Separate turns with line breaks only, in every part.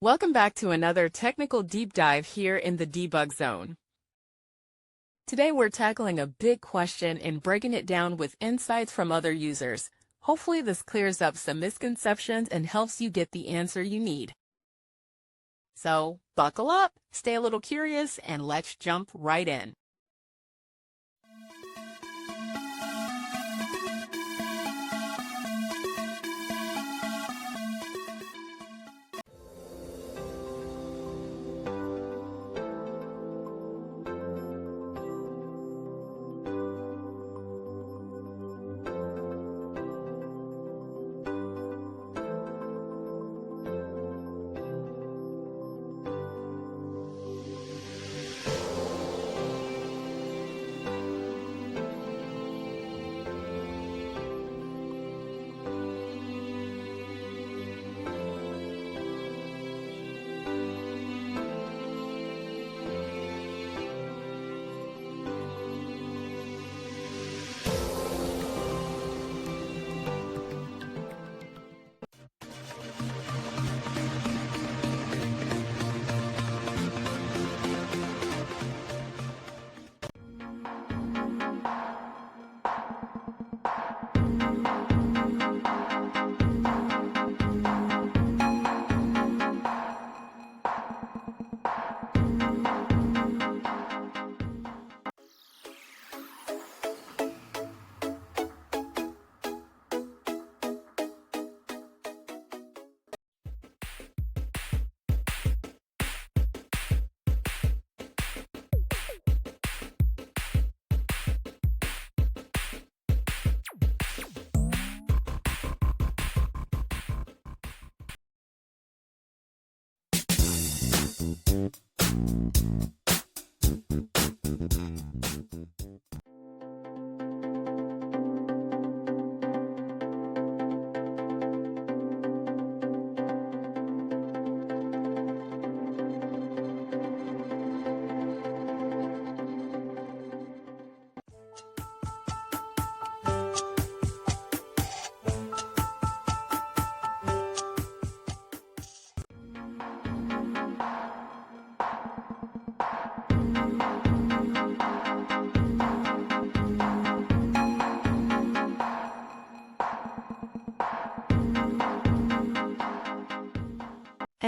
Welcome back to another technical deep dive here in the debug zone. Today we're tackling a big question and breaking it down with insights from other users. Hopefully this clears up some misconceptions and helps you get the answer you need. So buckle up, stay a little curious, and let's jump right in.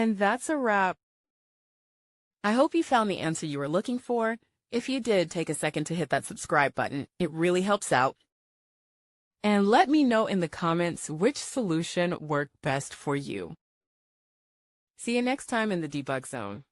And that's a wrap. I hope you found the answer you were looking for. If you did, take a second to hit that subscribe button. It really helps out. And let me know in the comments which solution worked best for you. See you next time in the debug zone.